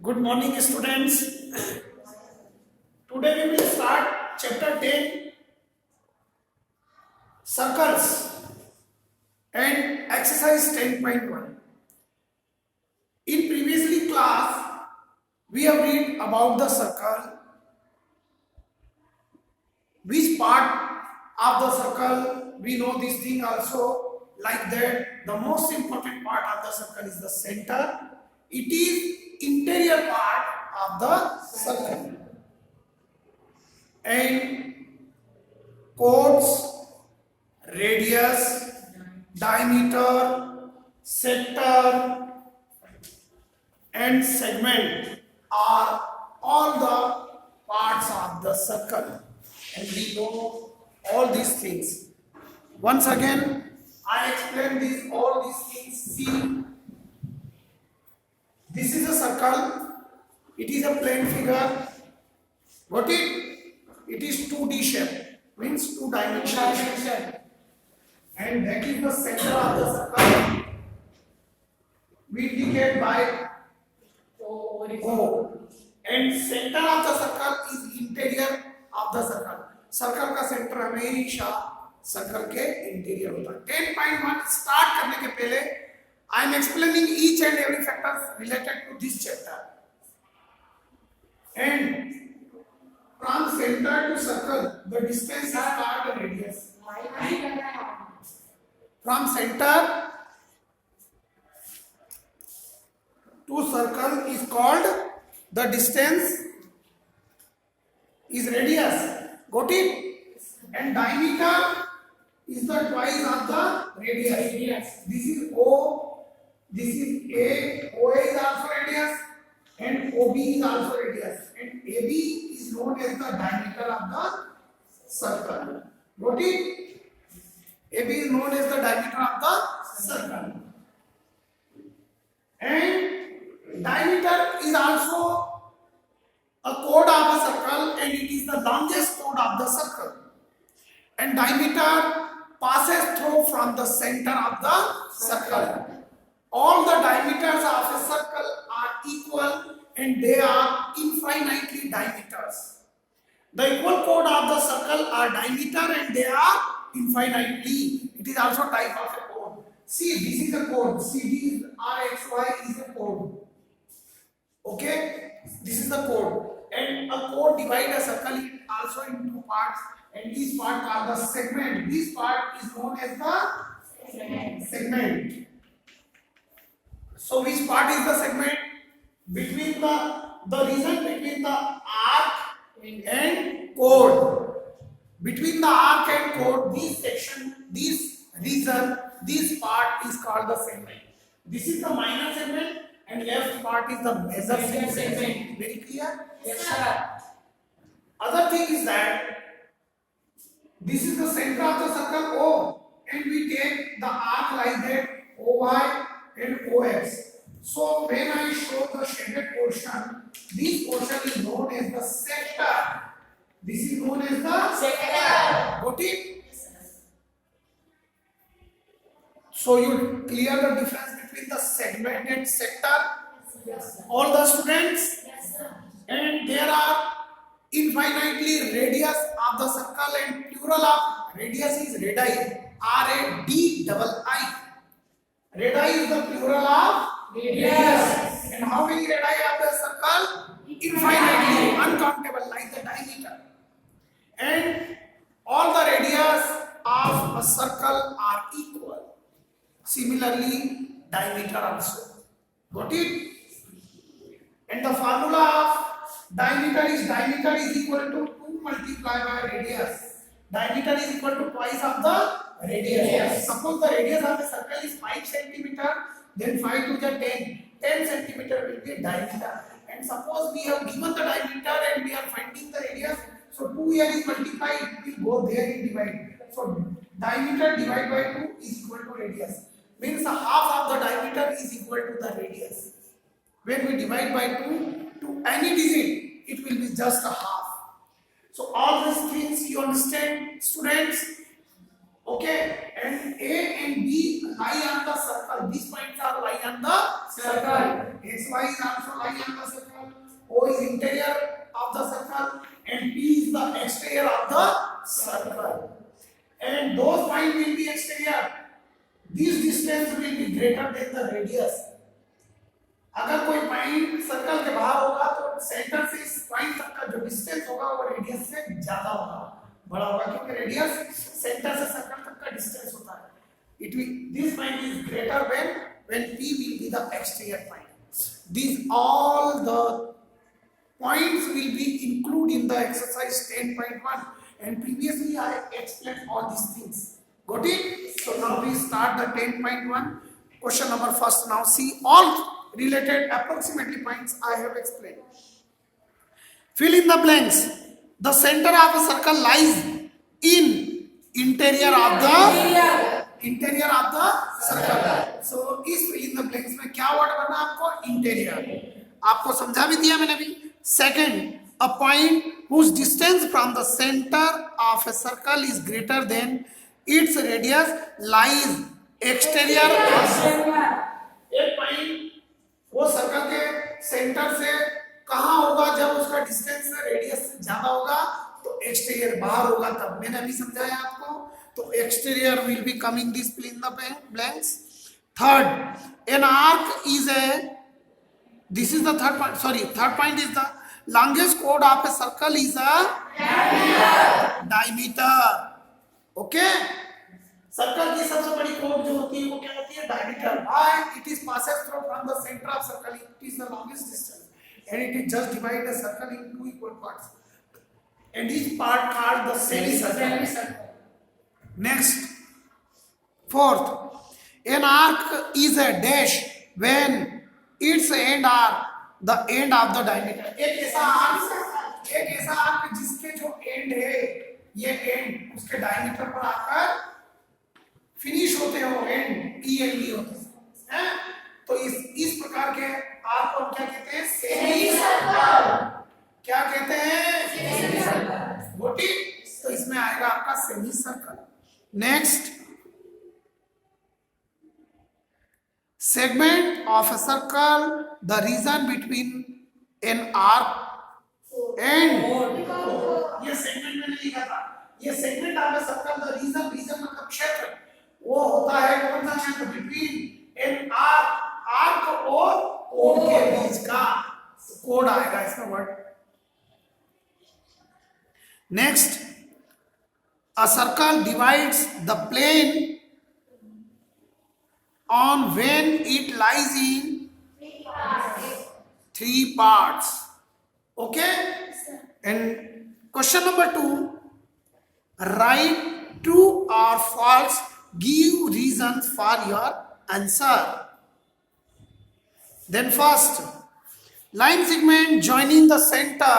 Good morning, students. Today we will start chapter 10, circles, and exercise 10.1. In previously class, we have read about the circle, which part of the circle, we know this thing also, like that the most important part of the circle is the center. It is interior part of the circle, and chords, radius, diameter, sector and segment are all the parts of the circle, and we know all these things. Once again I explain all these things. See, this is a circle, it is a plane figure. What it is 2D shape, means two dimension, and that is the center of the circle. We indicate by O, and center of the circle is interior of the circle. Circle का centre हमेशा circle के interior होता है. 10.1 start करने के पहले I am explaining each and every factor related to this chapter. And from center to circle, the distance is called radius. From center to circle is called, the distance is radius. Got it? And diameter is the twice of the radius. This is O, this is A, OA is also radius, and OB is also radius, and AB is known as the diameter of the circle. Got it? AB is known as the diameter of the circle. And diameter is also a chord of a circle, and it is the longest chord of the circle. And diameter passes through from the center of the circle. All the diameters of a circle are equal, and they are infinitely diameters. The equal chord of the circle are diameter, and they are infinitely. It is also type of a chord. See, this is a chord. CD, RXY is a chord. Okay, this is the chord. And a chord divide a circle also into two parts, and these parts are the segment. This part is known as the segment. So which part is the segment? Between the region between the arc and chord. Between the arc and chord, this section, this region, this part is called the segment. This is the minor segment, and left part is the major segment. Very clear? Yes, sir. Other thing is that this is the center of the circle O, and we take the arc like that, OY and OX. So when I show the shaded portion, this portion is known as the sector. This is known as the Sector. Got it? So you clear the difference between the segment and sector? Yes, sir. All the students? Yes, sir. And there are infinitely radius of the circle, and plural of radius is radii. R-A-D-I-I. Radii is the plural of Radius. And how many radii of the circle? Infinitely, uncountable, like the diameter. And all the radius of a circle are equal. Similarly, diameter also. Got it? And the formula of diameter is equal to 2 multiplied by radius. Diameter is equal to twice of the radius. Yes. Suppose the radius of a circle is 5 centimeter, then 5 to the 10. 10 centimeter will be diameter. And suppose we have given the diameter and we are finding the radius, so 2 here is multiplied, it will go there in divide. So diameter divided by 2 is equal to radius. Means the half of the diameter is equal to the radius. When we divide by 2 to any digit, it will be just a half. So all these things you understand, students? Okay, and A and B lie on the circle. These points are lie on the Circle. XY is also lying on the circle. O is interior of the circle and P is the exterior of the circle. And those points will be exterior. This distance will be greater than the radius. अगर कोई point circle के बाहर होगा तो centre से इस point तक का जो डिस्टेंस होगा वो रेडियस से ज्यादा होगा, बड़ा होगा, क्योंकि रेडियस सेंटर से सर्कल तक का डिस्टेंस होता है. It will, this point is greater when P will be the exterior point. These all the points will be included in the exercise 10.1 and previously I explained all these things. Got it? So now we start the 10.1 question number first. Now see all related approximately points I have explained. Fill in the blanks. The center of a circle lies in interior of the circle. So इस fill in the blanks में क्या word करना आपको? Interior. आपको समझा भी दिया मैंने भी. Second, a point whose distance from the center of a circle is greater than its radius lies exterior. एक पॉइंट वो सर्कल के सेंटर से कहाँ होगा जब उसका डिस्टेंस रेडियस से ज्यादा होगा तो एक्सटीरियर बाहर होगा, तब मैंने अभी समझाया आपको. तो exterior will be coming this fill in the blanks. Third, an arc is a, this is the third point, sorry, third point is the longest chord of a circle is a diameter. Okay, circle की सबसे बड़ी code जो होती है वो क्या होती है? Diameter. Why? It is passes through from the center of circle. It is the longest distance and it is just divide the circle into two equal parts and each part called the semicircle. Next, fourth, an arc is a dash when its end are the end of the diameter. एक ऐसा arc जिसके जो and है, ये and उसके diameter पर आकर finish होते हो, एंड END होते हैं. तो इस प्रकार के आर्क को क्या कहते हैं? Semi circle. क्या कहते हैं? Semi circle. गोटी. तो इसमें आएगा आपका semi circle. Next, segment of a circle, the region between an arc and ये सेगमेंट मैंने लिखा था. ये segment of a circle, the region मतलब क्षेत्र, वो होता है कौन सा क्षेत्र? बिटवीन एन आर्क और कोड के बीच का. कोड आएगा इसमें word. Next, a circle divides the plane on when it lies in three parts. Okay, and question number 2, write true or false, give reasons for your answer. Then first, line segment joining the center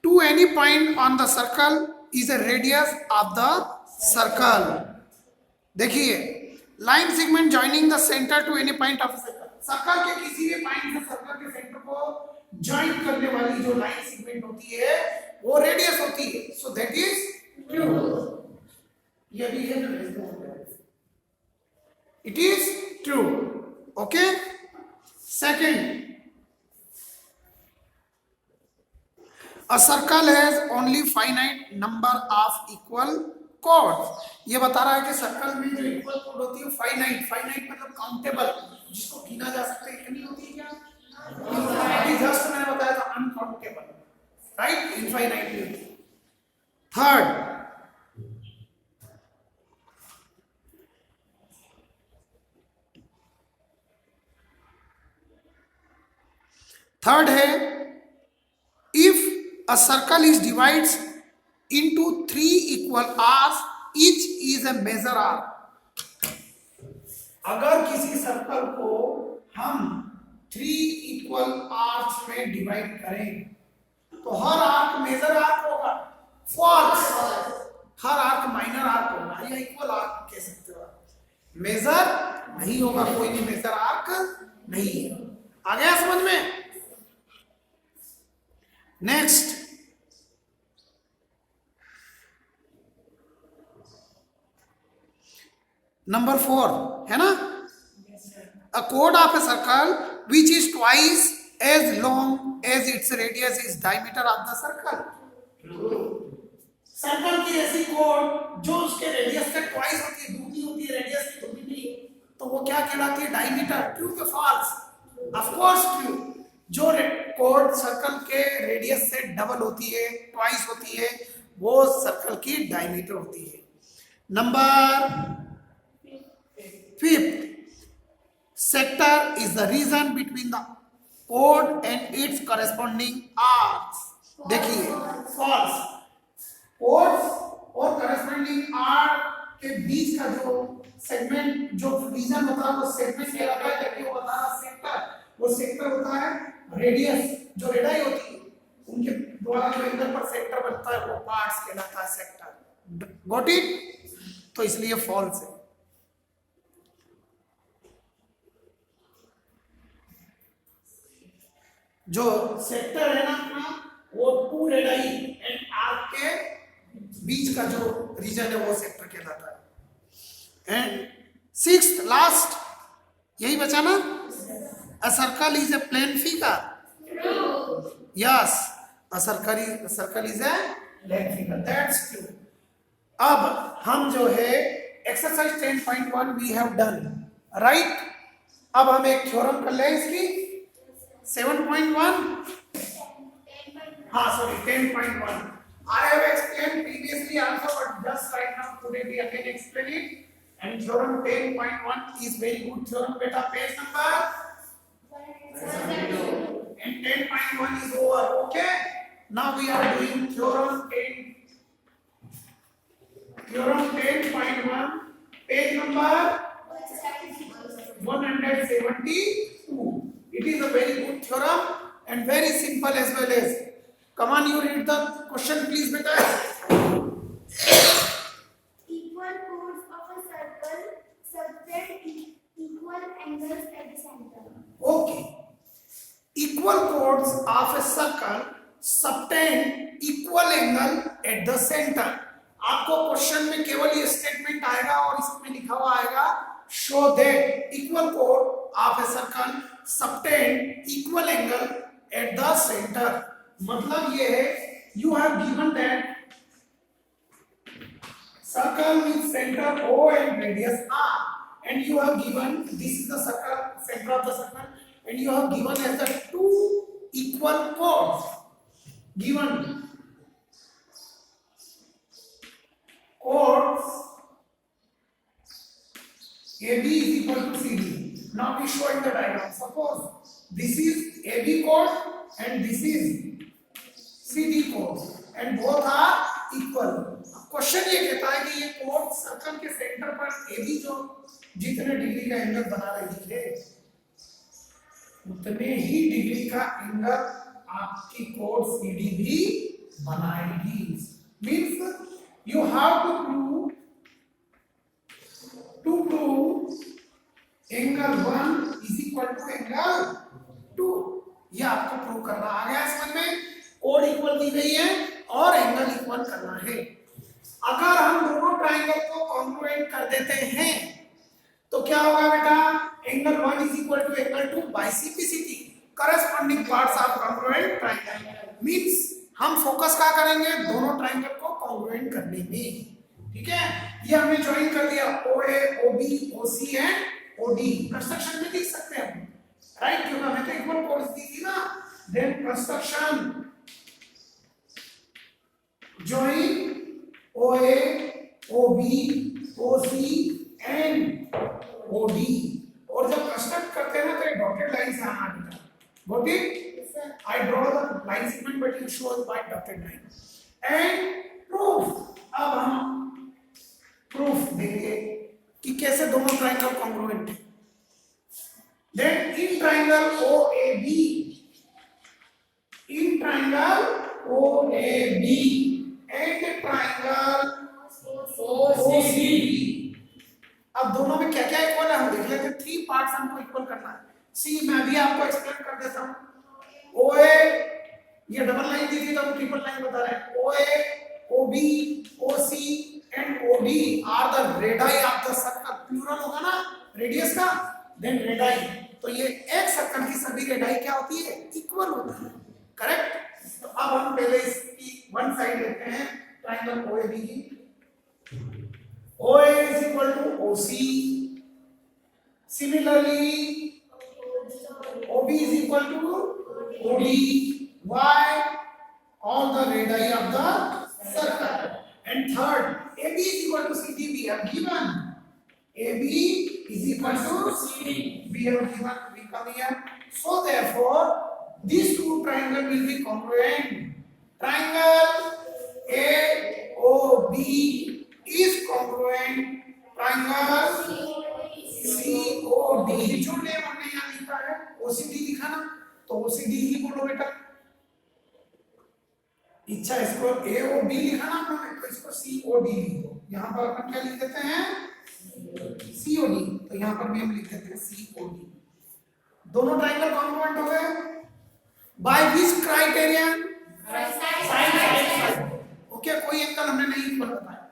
to any point on the circle is a radius of the circle. देखिए, line segment joining the centre to any point of circle, circle के किसी भी point से circle के centre को join करने वाली जो लाइन सेगमेंट होती है वो रेडियस होती है. So that is true. ये भी है, it is true. Okay. Second, A circle has only finite number of equal chords. ये बता रहा है कि सर्कल में जो इक्वल कोड होती है फाइनाइट मतलब काउंटेबल, जिसको गिना जा सकता है. इतनी होती है क्या? अभी जस्ट मैंने बताया था अनकाउंटेबल, राइट? इनफाइनाइट नहीं होती. थर्ड है, if a circle is divided into 3 equal arcs, each is a major arc. अगर किसी सर्कल को हम 3 इक्वल आर्क्स में डिवाइड करें तो हर आर्क मेजर आर्क होगा. फॉल्स. हर आर्क माइनर आर्क होगा या इक्वल आर्क कह सकते हो. मेजर नहीं होगा, कोई भी मेजर आर्क नहीं है. आ गया समझ में? नेक्स्ट, नंबर 4 है ना, a chord of a circle which is twice as long as its radius is diameter of the circle. Circle की ऐसी कोड जो उसके रेडियस से ट्वाइस होती है, दुगनी होती है रेडियस की दुगनी, तो वो क्या कहलाती है? डायमीटर. ट्रू या फॉल्स? Of course true. जो कोड सर्कल के रेडियस से डबल होती है, ट्वाइस होती है, वो सर्कल की डायमीटर होती है. Number 5, sector is the region between the chord and its corresponding arcs. देखिए false. chords और corresponding arc के बीच का जो सेगमेंट, जो रीजन होता है, वो सेगमेंट कहलाता है. जबकि वो होता है सेक्टर, वो सेक्टर होता है रेडियस, जो रेडाई होती है उनके द्वारा जो एंगल पर सेक्टर बनता है वो पार्ट्स कहलाता है सेक्टर. Got it? तो इसलिए फॉल्स है. जो सेक्टर है ना अपना, वो 2 रेडाई एंड आर्क के बीच का जो रीजन है वो सेक्टर कहलाता है. एंड 6th लास्ट, यही बचा ना, a circle is a plane figure. Yes, a circle is a plane figure. That's true. अब हम जो है exercise 10.1 we have done, right? अब हम एक थ्योरम कर लें इसकी 7.1, हाँ sorry 10.1. I have explained previously also, but just right now today we again explain it. And theorem 10.1 is very good theorem. Beta, page number 72. And 10.1 is over. Okay. Now we are doing theorem 10. Theorem 10.1, page number 172. It is a very good theorem and very simple as well as. Come on, you read the question, please, beta. Equal chords of a circle subtend equal angles at the center. Okay. Equal chords of a circle subtend equal angle at the center. आपको question में केवल ये statement आएगा और इसमें लिखा हुआ आएगा show that equal chord of a circle subtend equal angle at the center. मतलब ये है, you have given that circle with center O and radius R, and you have given this is the circle, center of the circle, and you have given as the 2 equal chords. Given chords AB is equal to CD. Now we show in the diagram. Suppose this is AB chord and this is CD chord, and both are equal. Question ये कहता है कि ये code circle के centre पर AB जो जितने degree का एंगल बना रही है उतने ही डिग्री का एंगल आपकी कोड CD भी बनाएगी. Means you have to prove angle 1 is equal to angle 2. ये आपको प्रूव करना आ गया समझ में. कोड इक्वल दी गई है और एंगल इक्वल करना है. अगर हम दोनों ट्राइंगल को कॉन्ग्रुएंट कर देते हैं तो क्या होगा बेटा? Angle 1 is equal to angle 2 by CPCT, corresponding parts of congruent triangle. Means हम फोकस क्या करेंगे? दोनों ट्राइंगल को कॉन्ग्रुएंट करने में. ठीक है, ये हमने ज्वाइन कर दिया OA, OB, OC and OD. Construction में लिख सकते हैं हम, राइट? क्योंकि हमें तो इक्वल कोड्स दी थी ना. Then construction join OA, OB, OC and OD. और जब कंस्ट्रक्ट करते हैं ना तो ये डॉटेड लाइन से आना बेटा. Got it? I draw the line segment but you show by dotted line. And proof. अब हम प्रूफ देंगे कि कैसे दोनों ट्राइंगल कॉन्ग्रुएंट है. Then in triangle OAB, in triangle OAB and triangle OCB. अब दोनों में क्या क्या इक्वल है हम देख लेते हैं. 3 पार्ट्स हमको इक्वल करना है. सी मैं भी आपको एक्सप्लेन कर देता हूँ. OA ये डबल लाइन दी थी तो हम ट्रिपल लाइन बता रहे हैं. OA, OB, OC and OD are the radii of the circle. Plural radius का, देन रेडाई। तो ये एक सर्कल की सभी रेडाई क्या होती है, इक्वल होती है, करेक्ट। तो अब हम पहले इसकी वन साइड लेते हैं ट्रायंगल OAB की। OA is equal to OC, similarly OB is equal to OD. Why? All the radii of the circle. And third, AB is equal to CD. We have given AB is equal to CD. We have given. We come here. So therefore, these two triangles will be congruent. Triangle AOB is congruent. Triangle COD जो name हमने यहाँ लिखा है OCD लिखा ना, तो OCD ही बोलो बेटा। इच्छा इसको AOB लिखा ना हमने, तो इसको COD लिखो। यहाँ पर अपन क्या लिख देते हैं, COD। तो यहाँ पर भी हम लिख देते हैं COD। दोनों ट्रायंगल कॉन्ग्रुएंट हो गए। By which criterion, side. Okay, कोई एंगल हमने नहीं इक्वल बताया,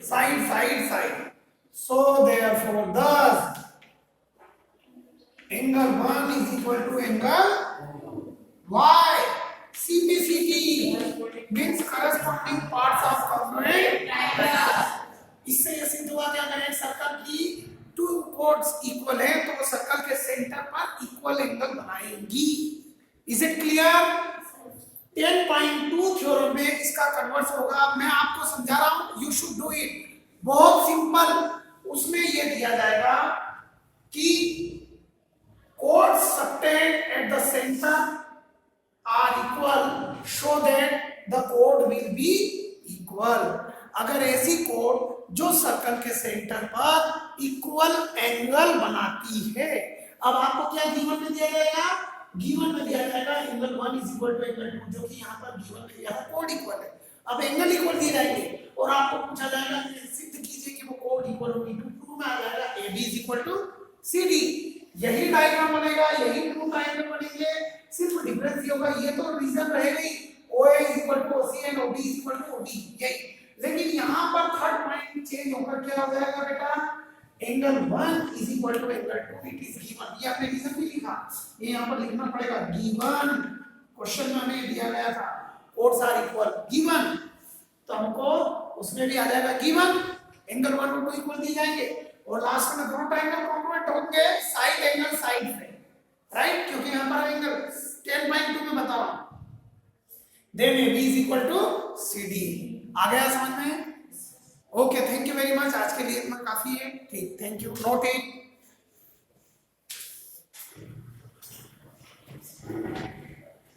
side. So therefore thus angle 1 is equal to angle Y. CPCT means corresponding parts of congruent triangles. इससे ये सिद्ध हुआ कि अगर एक सर्कल की टू कोड्स इक्वल है तो वो सर्कल के सेंटर पर इक्वल एंगल बनाएंगी। Is it clear? 10.2 थ्योरम में इसका कन्वर्स होगा। मैं आपको समझा रहा हूं, यू शुड डू इट। बहुत सिंपल। उसमें ये दिया जाएगा कि chords subtend at the center are equal, show that the chord will be equal. अगर ऐसी chord जो सर्कल के सेंटर पर इक्वल एंगल बनाती है, अब आपको क्या गिवन में दिया जाएगा, गिवन में दिया जाएगा angle 1 is equal to angle 2, जो कि यहाँ पर गिवन में दिया है chord इक्वल है। अब एंगल इक्वल दिए जाएंगे और आपको पूछा जाएगा सिद्ध कीजिए कि वो कोड इक्वल होगी। टू में आ जाएगा AB is equal to CD। यही डायग्राम बनेगा, यही टू ट्रायंगल बनेंगे, सिर्फ डिफरेंस ये होगा, ये तो रीजन रहेगा ही, OA is equal to OC and OB is equal to OD, यही। लेकिन यहाँ पर थर्ड पॉइंट चेंज होकर क्या हो जाएगा बेटा, angle 1 is equal to angle 2, it is given. ये आपने रीजन भी लिखा, ये यहाँ पर लिखना पड़ेगा, गिवन। क्वेश्चन में हमें दिया गया था कोड्स आर इक्वल, गिवन। तो हमको उसमें भी आ जाएगा गिवन, एंगल 1 और 2 इक्वल दिए जाएंगे और लास्ट में दोनों ट्रायंगल कॉन्ग्रुएंट होंगे साइड एंगल साइड से, राइट? क्योंकि यहां पर एंगल 10.2 में बता रहा हूं। Then AB is equal to CD। आ गया समझ में? Okay, thank you very much. आज के लिए इतना काफी है। ठीक, थैंक यू। Note it.